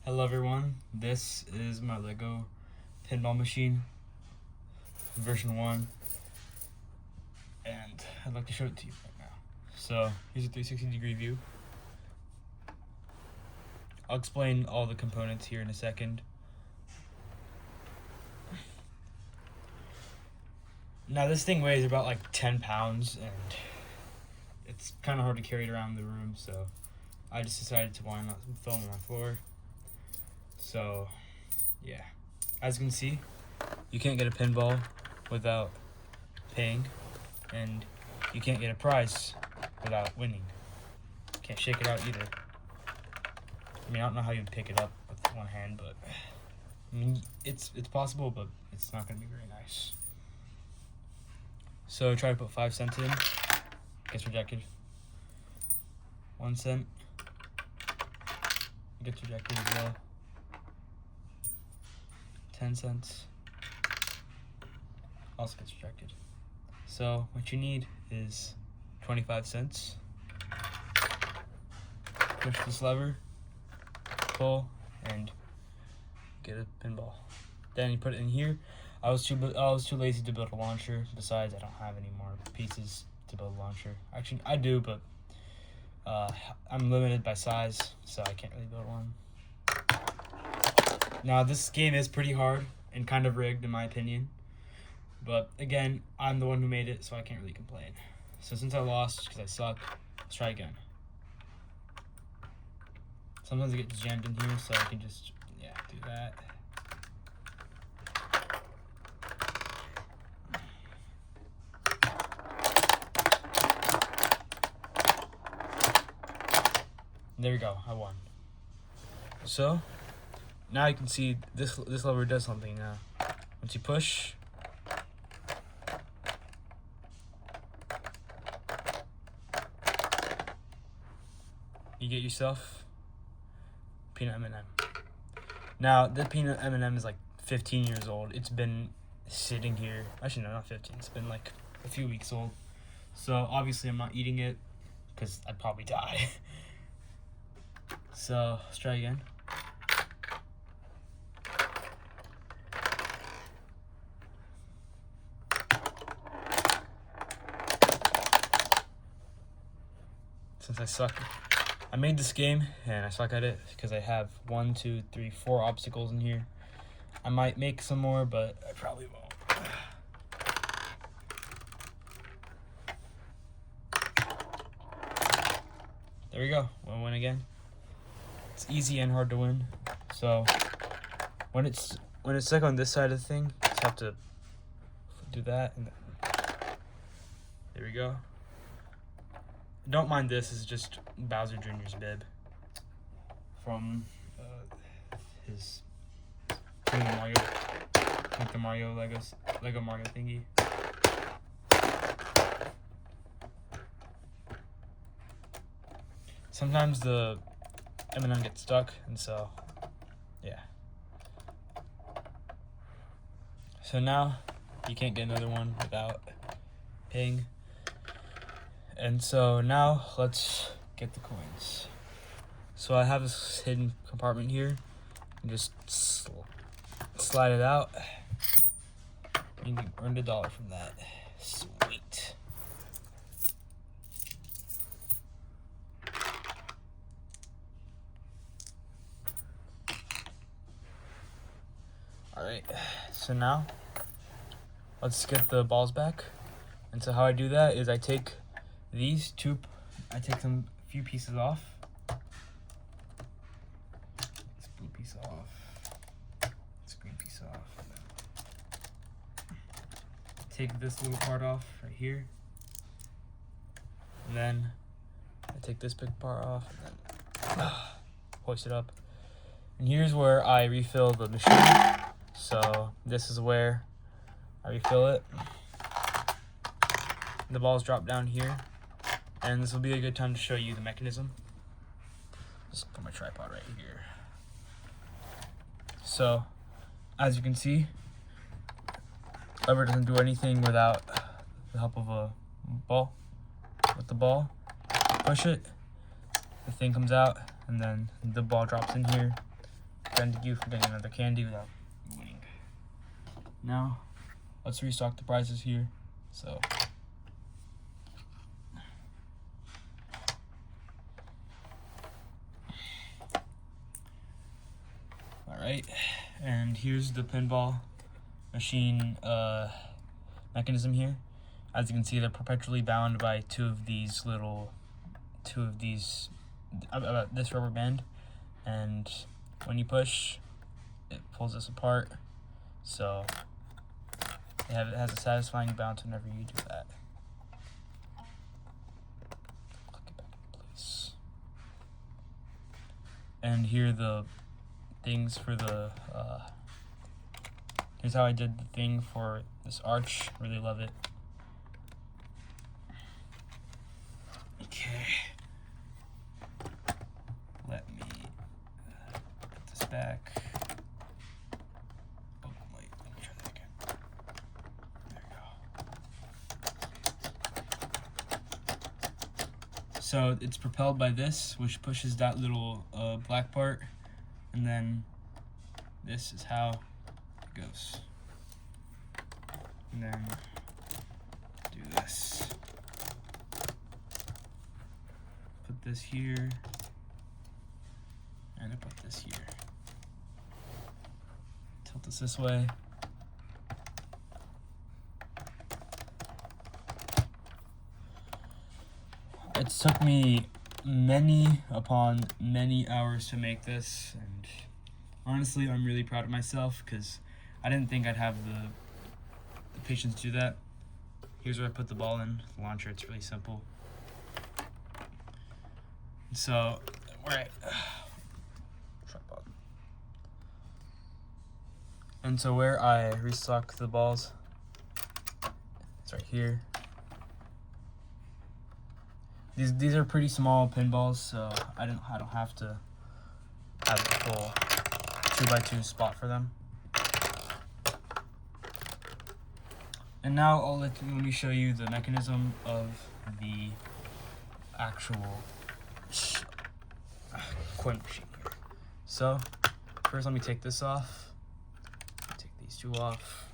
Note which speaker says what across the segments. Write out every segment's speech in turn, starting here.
Speaker 1: Hello everyone, this is my Lego pinball machine, version 1, and I'd like to show it to you right now. So, here's a 360-degree view. I'll explain all the components here in a second. Now this thing weighs about like 10 pounds, and it's kind of hard to carry it around the room, so I just decided to why not film on my floor. So, yeah, as you can see, you can't get a pinball without paying, and you can't get a prize without winning. Can't shake it out either. I mean, I don't know how you'd pick it up with one hand, but I mean, it's possible, but it's not going to be very nice. So try to put 5 cents in, gets rejected. 1 cent, gets rejected as well. 10 cents also gets rejected. So what you need is 25 cents. Push this lever, pull, and get a pinball. Then you put it in here. I was too lazy to build a launcher. Besides, I don't have any more pieces to build a launcher. Actually, I do, but I'm limited by size, so I can't really build one. Now, this game is pretty hard and kind of rigged in my opinion. But again, I'm the one who made it, so I can't really complain. So since I lost because I suck, let's try again. Sometimes I get jammed in here, so I can just, do that. There we go, I won. So, now you can see this lever does something now. Once you push, you get yourself peanut M&M. Now, the peanut M&M is like 15 years old. It's been sitting here. Actually, no, not 15. It's been like a few weeks old. So, obviously, I'm not eating it because I'd probably die. So, let's try again. Since I suck, I made this game and I suck at it because I have 1, 2, 3, 4 obstacles in here. I might make some more, but I probably won't. There we go. We'll win again. It's easy and hard to win. So when it's stuck on this side of the thing, just have to do that, and there we go. Don't mind this. It's just Bowser Jr.'s bib from his Mario, like the Lego Mario thingy. Sometimes the M&M gets stuck, and so, yeah. So now, you can't get another one without paying. And so now, let's get the coins. So I have this hidden compartment here. And just slide it out. You earned $1 from that. Sweet. Alright, so now let's get the balls back. And so how I do that is I take some few pieces off. This blue piece off, this green piece off. Take this little part off right here. And then I take this big part off and then hoist it up. And here's where I refill the machine. So this is where I refill it. The balls drop down here, and this will be a good time to show you the mechanism. Just put my tripod right here. So, as you can see, lever doesn't do anything without the help of a ball. With the ball, push it, the thing comes out, and then the ball drops in here, prevented you from getting another candy without winning. Now, let's restock the prizes here. So, alright, and here's the pinball machine mechanism here. As you can see, they're perpetually bound by two of these, this rubber band, and when you push, it pulls this apart. So it has a satisfying bounce whenever you do that. Click it back in place. And here are the things for the here's how I did the thing for this arch. Really love it. Okay, let me put this back. Oh wait, let me try that again. There we go. So it's propelled by this, which pushes that little black part, and then this is how it goes. And then do this. Put this here, and I put this here. Tilt this way. It took me many hours to make this, and honestly, I'm really proud of myself because I didn't think I'd have the patience to do that. Here's where I put the ball in, the launcher. It's really simple. So, tripod. And so where I restock the balls, it's right here. These are pretty small pinballs, so I don't have to have a full 2x2 spot for them. And now let me show you the mechanism of the actual coin machine here. So first, let me take this off. Take these two off.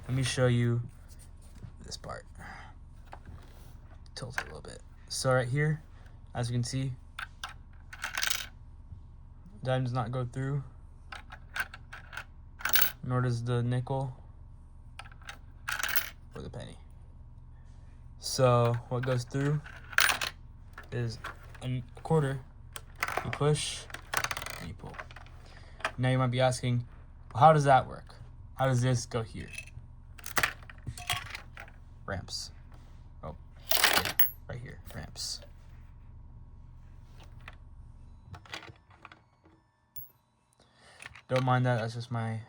Speaker 1: Let me show you this part. Tilt it a little bit. So right here, as you can see, dime does not go through, nor does the nickel or the penny. So what goes through is a quarter. You push and you pull. Now you might be asking, well, how does that work? How does this go here? Ramps. Oh, yeah, right here, ramps. Don't mind that, that's just my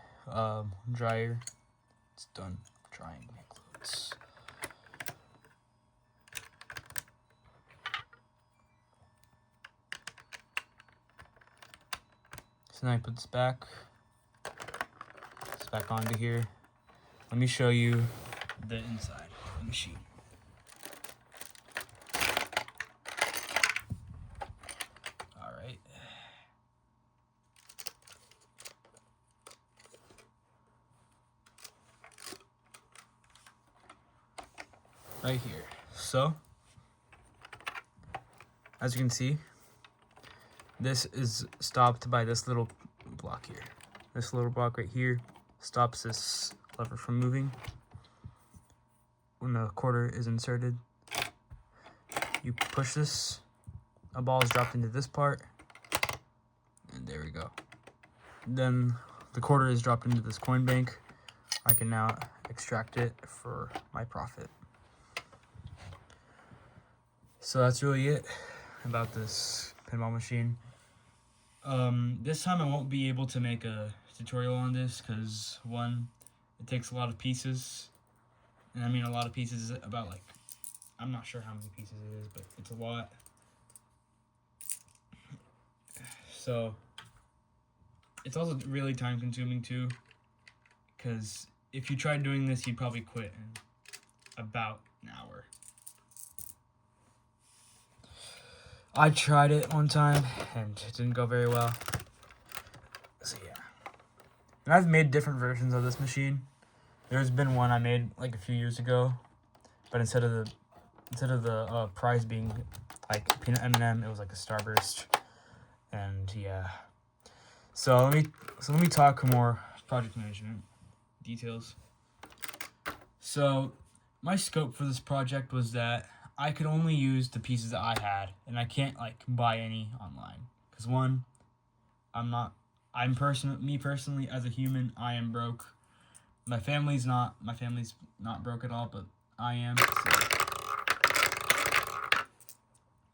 Speaker 1: dryer. It's done drying my clothes. So now I put this back onto here. Let me show you the inside of the machine. All right. Right here. So, as you can see, this is stopped by this little block here. This little block right here stops this lever from moving. When the quarter is inserted, you push this, a ball is dropped into this part, and there we go. Then the quarter is dropped into this coin bank. I can now extract it for my profit. So that's really it about this pinball machine. This time I won't be able to make a tutorial on this because, one, it takes a lot of pieces, and I mean a lot of pieces is about, like, I'm not sure how many pieces it is, but it's a lot. So it's also really time consuming too, because if you tried doing this, you'd probably quit in about an hour. I tried it one time and it didn't go very well. And I've made different versions of this machine. There's been one I made like a few years ago, but instead of the prize being like peanut M&M, it was like a Starburst. And yeah. So let me talk more project management details. So my scope for this project was that I could only use the pieces that I had, and I can't like buy any online. Cause one, me personally as a human, I am broke. My family's not broke at all, but I am. So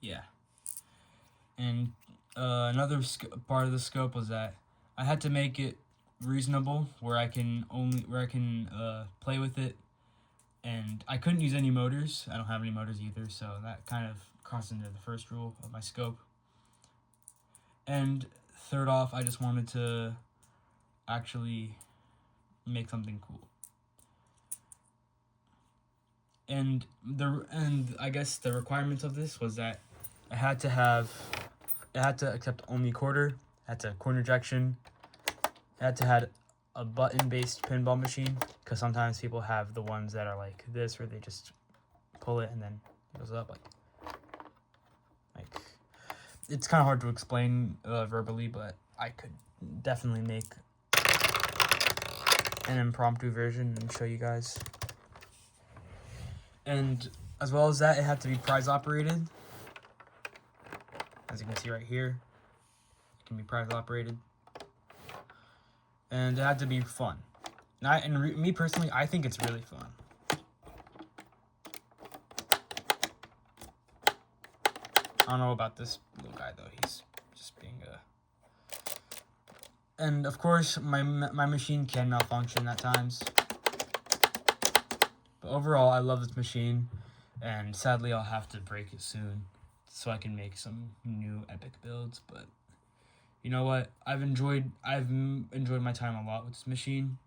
Speaker 1: yeah. And another part of the scope was that I had to make it reasonable, where I can play with it, and I couldn't use any motors. I don't have any motors either, so that kind of crossed into the first rule of my scope. And third off, I just wanted to actually make something cool. And I guess the requirements of this was that it had to accept only quarter, it had to corner ejection, it had to have a button-based pinball machine, because sometimes people have the ones that are like this, where they just pull it and then it goes up. Like it's kind of hard to explain verbally, but I could definitely make an impromptu version and show you guys. And as well as that, it had to be prize operated. As you can see right here, it can be prize operated. And it had to be fun. And me personally, I think it's really fun. I don't know about this little guy though. He's just being a. And of course, my machine can malfunction at times. But overall, I love this machine, and sadly, I'll have to break it soon, so I can make some new epic builds. But you know what? I've enjoyed my time a lot with this machine.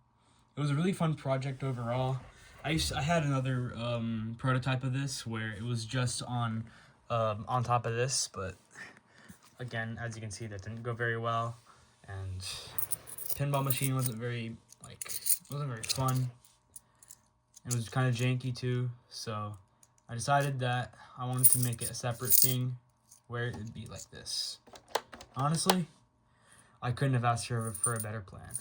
Speaker 1: It was a really fun project overall. I had another prototype of this where it was just on top of this, but again, as you can see, that didn't go very well, and pinball machine wasn't very fun. It was kind of janky too, so I decided that I wanted to make it a separate thing where it would be like this. Honestly, I couldn't have asked for a better plan.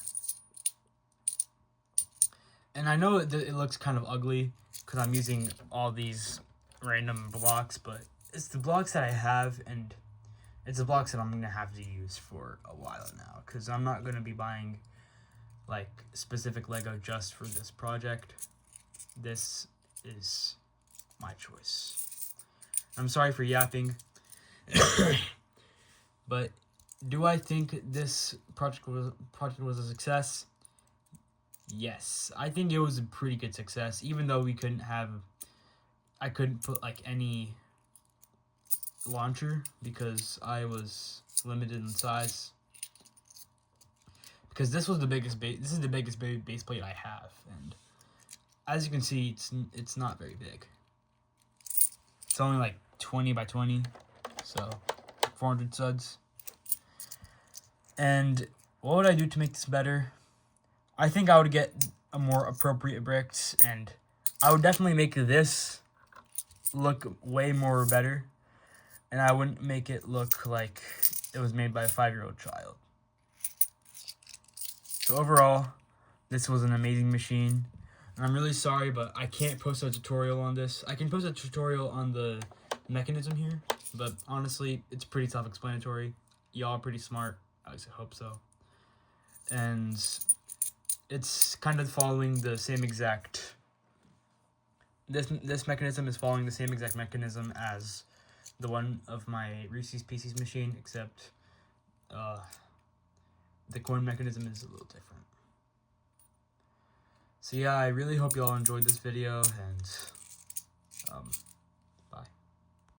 Speaker 1: And I know that it looks kind of ugly because I'm using all these random blocks, but it's the blocks that I have, and it's the blocks that I'm going to have to use for a while now, because I'm not going to be buying like specific Lego just for this project. This is my choice. I'm sorry for yapping, but do I think this project was a success? Yes, I think it was a pretty good success, even though I couldn't put like any launcher because I was limited in size. Because this is the biggest base plate I have, and as you can see, it's not very big. It's only like 20 by 20, so 400 studs. And what would I do to make this better? I think I would get a more appropriate bricks, and I would definitely make this look way more better, and I wouldn't make it look like it was made by a 5-year-old child. So overall, this was an amazing machine. And I'm really sorry, but I can't post a tutorial on this. I can post a tutorial on the mechanism here, but honestly, it's pretty self-explanatory. Y'all are pretty smart. At least I hope so. And it's kind of following the same exact... This mechanism is following the same exact mechanism as the one of my Reese's Pieces machine, except the coin mechanism is a little different. So yeah, I really hope you all enjoyed this video, and